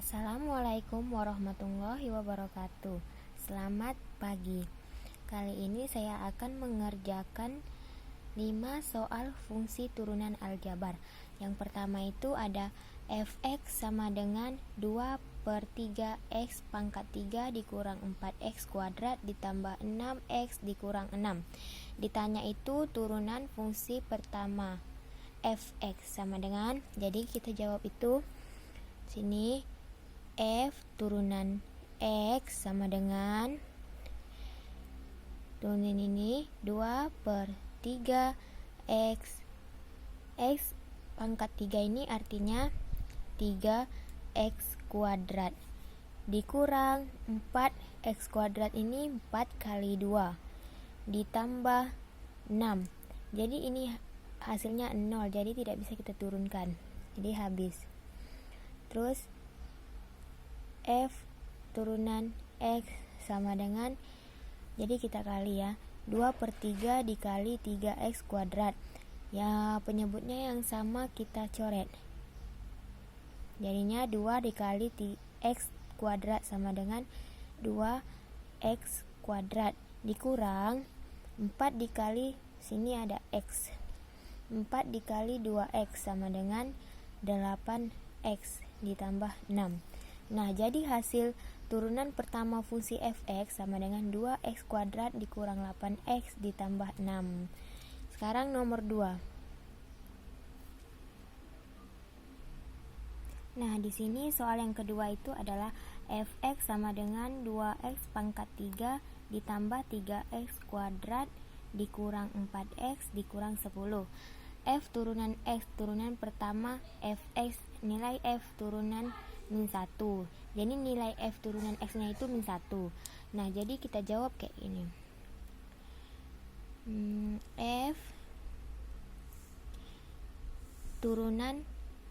Assalamualaikum warahmatullahi wabarakatuh. Selamat pagi. Kali ini saya akan mengerjakan 5 soal fungsi turunan aljabar. Yang pertama itu ada fx sama dengan 2/3 x pangkat 3 dikurang 4x kuadrat ditambah 6x dikurang 6. Ditanya itu turunan fungsi pertama fx sama dengan, jadi kita jawab itu sini f turunan x sama dengan turunan ini 2/3 x. X pangkat 3 ini artinya 3x kuadrat dikurang 4x kuadrat ini 4 kali 2 ditambah 6. Jadi ini hasilnya 0, jadi tidak bisa kita turunkan, jadi habis. Terus f turunan x sama dengan, jadi kita kali ya, 2/3 dikali 3x kuadrat. Ya, penyebutnya yang sama kita coret. Jadinya 2 dikali x kuadrat sama dengan 2x kuadrat dikurang 4 dikali, sini ada x, 4 dikali 2x sama dengan 8x ditambah 6. Nah, jadi hasil turunan pertama fungsi fx sama dengan 2x kuadrat dikurang 8x ditambah 6. Sekarang nomor 2. Nah, di sini soal yang kedua itu adalah fx sama dengan 2x pangkat 3 ditambah 3x kuadrat dikurang 4x dikurang 10. F turunan x turunan pertama fx, nilai f turunan min 1. Jadi nilai f turunan x nya itu min 1. Nah, jadi kita jawab kayak ini. F turunan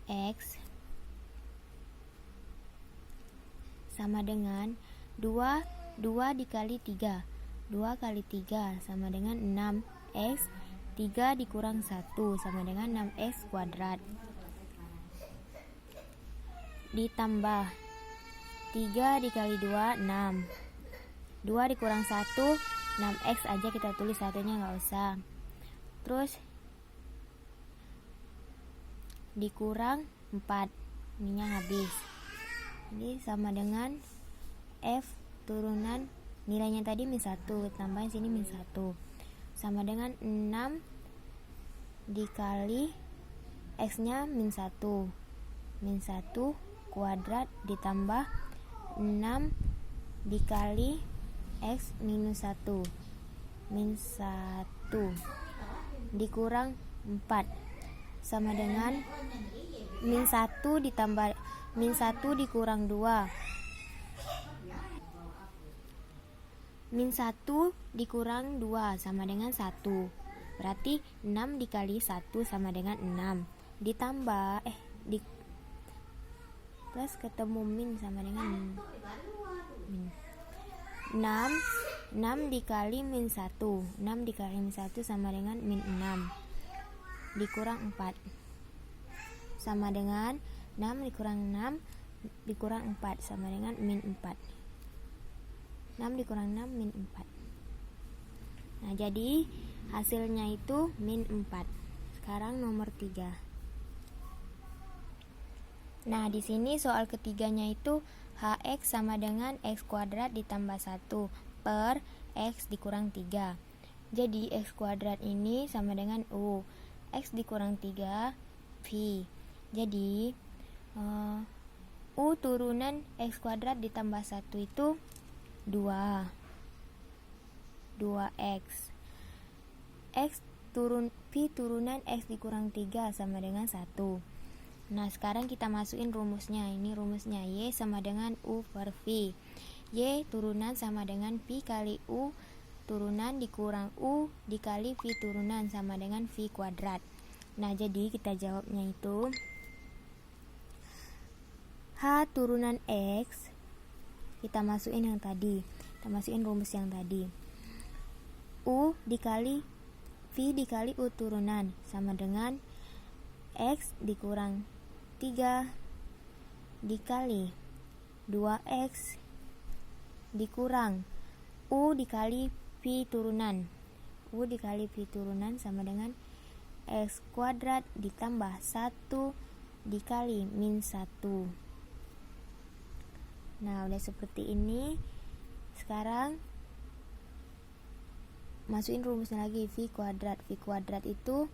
x sama dengan 2 dikali 3. 2 kali 3 sama dengan 6x. 3 dikurang 1 sama dengan 6x kuadrat ditambah 3 dikali 2 6. 2 dikurang 1 6x aja kita tulis, satunya nggak usah. Terus dikurang 4, ininya habis. Jadi sama dengan f turunan nilainya tadi min 1, tambahin sini min 1 sama dengan 6 dikali x nya min 1 kuadrat ditambah 6 dikali x minus 1 min 1 dikurang 4 sama dengan min 1 ditambah min 1 dikurang 2, min 1 dikurang 2 sama dengan 1. Berarti 6 dikali 1 sama dengan 6. Ditambah plus ketemu min sama dengan min. 6 dikali min 1. 6 dikali min 1 sama dengan min 6. Dikurang 4. Sama dengan 6 dikurang 6 dikurang 4 sama dengan min 4. 6 dikurang 6 min 4. Nah, jadi hasilnya itu min 4. Sekarang nomor 3. Nah, di sini soal ketiganya itu hx sama dengan x kuadrat ditambah 1 per x dikurang 3. Jadi x kuadrat ini sama dengan u. X dikurang 3 v. Jadi u turunan x kuadrat ditambah 1 itu 2x. V turunan x dikurang 3 sama dengan 1. Nah, sekarang kita masukin rumusnya. Ini rumusnya y sama dengan u per v. Y turunan sama dengan v kali u turunan dikurang u dikali v turunan sama dengan v kuadrat. Nah, jadi kita jawabnya itu h turunan x, kita masukin yang tadi, kita masukin rumus yang tadi, u dikali v dikali u turunan sama dengan x dikurang 3 dikali 2x dikurang U dikali V turunan. U dikali V turunan sama dengan X kuadrat ditambah 1 dikali min 1. Nah, udah seperti ini. Sekarang masukin rumusnya lagi, V kuadrat. V kuadrat itu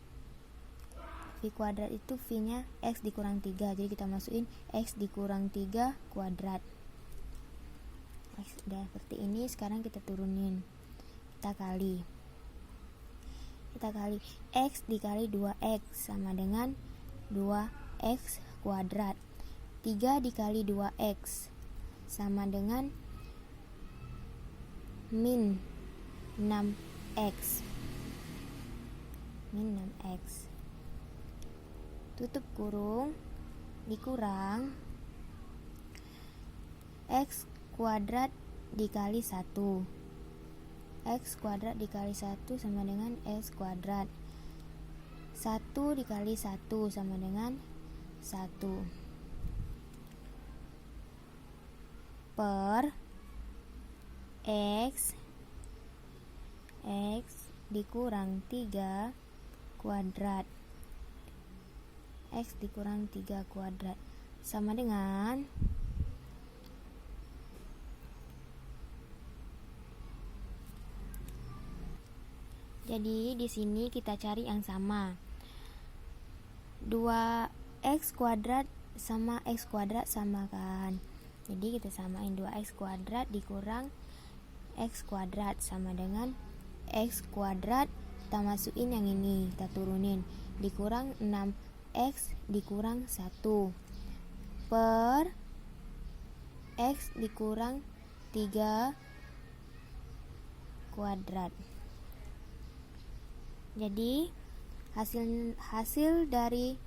V nya X dikurang 3. Jadi kita masukin X dikurang 3 kuadrat. Udah seperti ini. Sekarang kita turunin. Kita kali X dikali 2X sama dengan 2X kuadrat. 3 dikali 2X sama dengan min 6X. Tutup kurung, dikurang X kuadrat dikali 1. X kuadrat dikali 1 sama dengan X kuadrat. 1 dikali 1 sama dengan 1 per X dikurang 3 kuadrat. X dikurang 3 kuadrat sama dengan jadi di sini kita cari yang sama. 2x kuadrat sama x kuadrat sama kan. Jadi kita samain 2x kuadrat dikurang x kuadrat sama dengan x kuadrat. Kita masukin yang ini, kita turunin, dikurang 6x dikurang 1 per x dikurang 3 kuadrat. Jadi hasil dari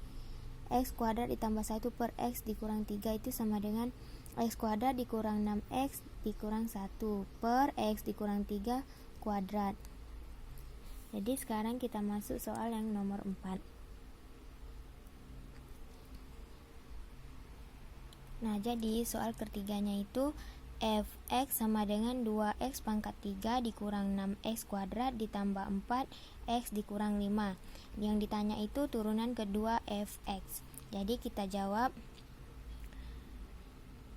x kuadrat ditambah 1 per x dikurang 3 itu sama dengan x kuadrat dikurang 6x dikurang 1 per x dikurang 3 kuadrat. Jadi sekarang kita masuk soal yang nomor 4. Nah, jadi soal ketiganya itu fx sama dengan 2x pangkat 3 dikurang 6x kuadrat ditambah 4x dikurang 5. Yang ditanya itu turunan kedua fx. Jadi kita jawab,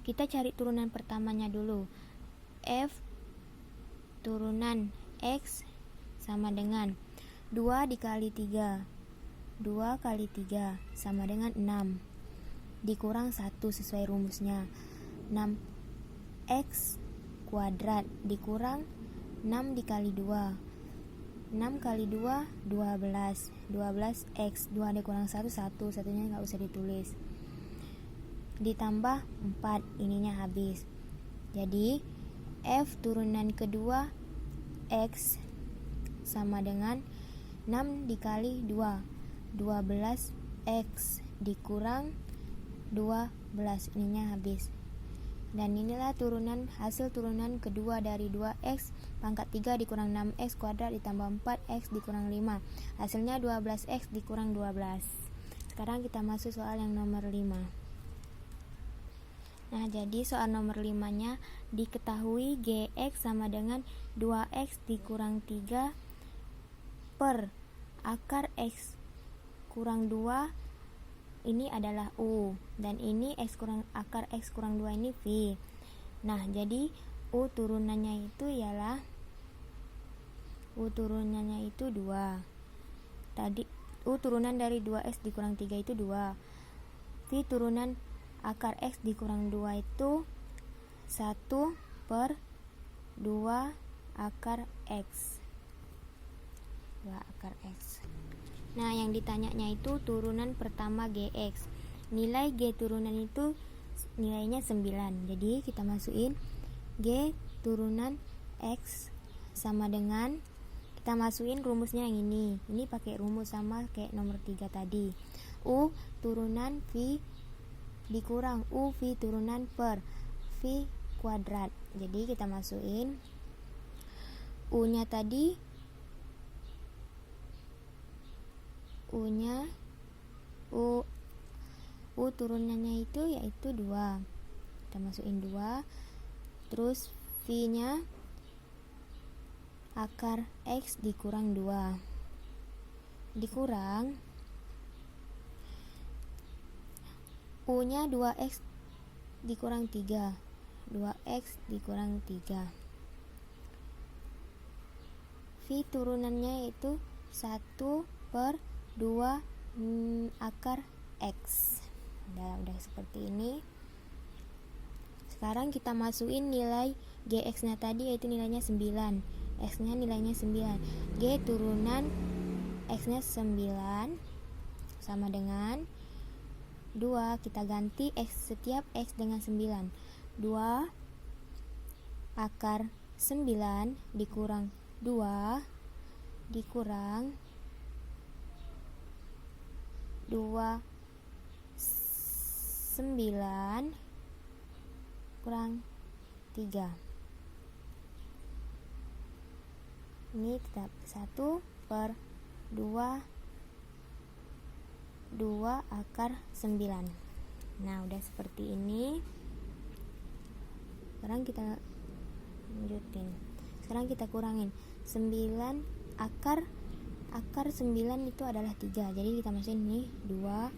kita cari turunan pertamanya dulu. F turunan x sama dengan 2 dikali 3. 2 kali 3 sama dengan 6 dikurang 1 sesuai rumusnya. 6x kuadrat dikurang 6 dikali 2. 6 kali 2 12. 12x, 2 dikurang 1 1, satunya nggak usah ditulis. Ditambah 4, ininya habis. Jadi f turunan kedua x sama dengan 6 dikali 2, 12x dikurang 12, ininya habis. Dan inilah hasil turunan kedua dari 2x pangkat 3 dikurang 6x kuadrat ditambah 4x dikurang 5. Hasilnya 12x dikurang 12. Sekarang kita masuk soal yang nomor 5. Nah, jadi soal nomor 5-nya diketahui gx sama dengan 2x dikurang 3 per akar x kurang 2 ini adalah u, dan ini akar x kurang 2 ini v. Nah, jadi u turunannya itu 2. Tadi u turunan dari 2x dikurang 3 itu 2. V turunan akar x dikurang 2 itu 1 per 2 akar x. 2 akar x. Nah, yang ditanyanya itu turunan pertama gx. Nilai g turunan itu nilainya 9. Jadi kita masukin g turunan x sama dengan, kita masukin rumusnya yang ini. Ini pakai rumus sama kayak nomor 3 tadi. U turunan v dikurang u v turunan per v kuadrat. Jadi kita masukin u-nya tadi, u turunannya itu yaitu 2. Kita kita masukin 2, terus V nya akar X dikurang 2 dikurang U nya 2X dikurang 3, 2X dikurang 3. V turunannya yaitu 1/2 akar X. Udah seperti ini. Sekarang kita masukin nilai GX nya tadi, yaitu nilainya 9, X nya nilainya 9, G turunan X nya 9 sama dengan 2, kita ganti X, setiap X dengan 9, 2 akar 9 dikurang 2 dikurang 2 9 kurang 3. Ini tetap 1/2 akar 9. Nah, udah seperti ini. Sekarang kita lanjutin. Sekarang kita kurangin 9 akar 9 itu adalah 3. Jadi kita masukin nih 2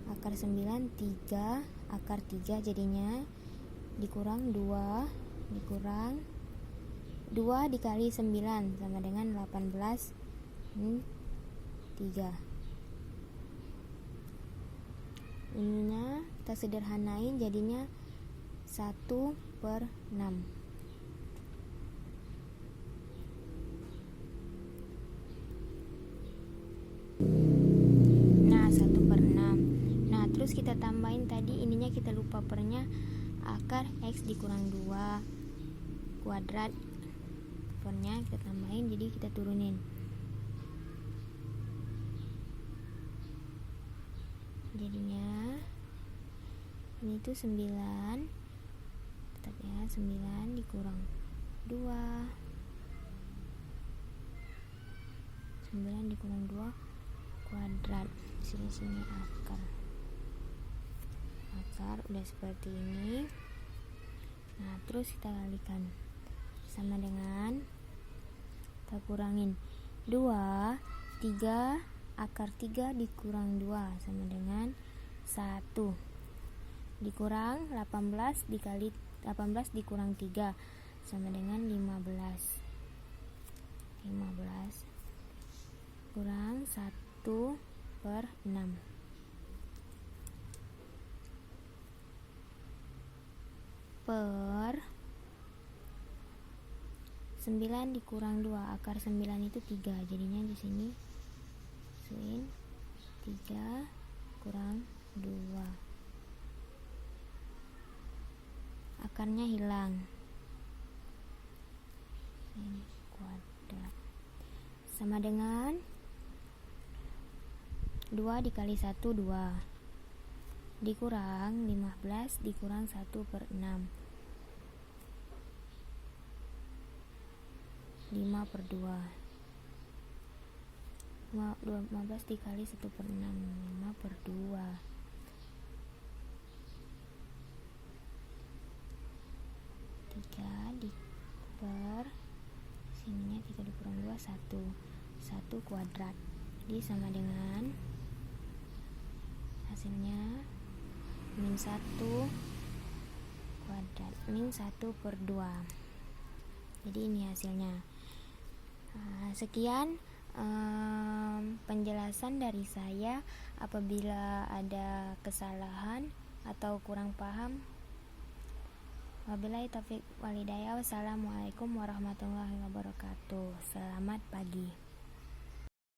akar 9, 3 akar 3 jadinya dikurang 2 dikali 9 sama dengan 18 3. Ininya kita sederhanain jadinya 1/6. Nah, 1/6. Nah, terus kita tambahin tadi ininya, kita lupa pernya, akar X dikurang 2 kuadrat. Pernya kita tambahin, jadi kita turunin. Jadinya ini tuh 9, tetap ya, 9 dikurang 2, 9 dikurang 2 kuadrat. Sini akar udah seperti ini. Nah, terus kita kalikan sama dengan, kita kurangin 2, 3 akar 3 dikurang 2 sama dengan 1 dikurang 18 dikali 18 dikurang 3 sama dengan 15 kurang 1/6. Per 9 dikurang 2, akar 9 itu 3. Jadinya di sini masukin 3 kurang 2. Akarnya hilang. Ini kuadrat. Sama dengan 2 dikali 1 2 dikurang 15 dikurang 1/6, 5/2. 15 dikali 1/6, 5/2. 3 per sininya 3 dikurang 2 1 kuadrat. Jadi sama dengan hasilnya min 1 kuadrat, min 1/2. Jadi ini hasilnya. Sekian penjelasan dari saya. Apabila ada kesalahan atau kurang paham, wabillahi taufiq walhidayah. Wassalamualaikum warahmatullahi wabarakatuh. Selamat pagi.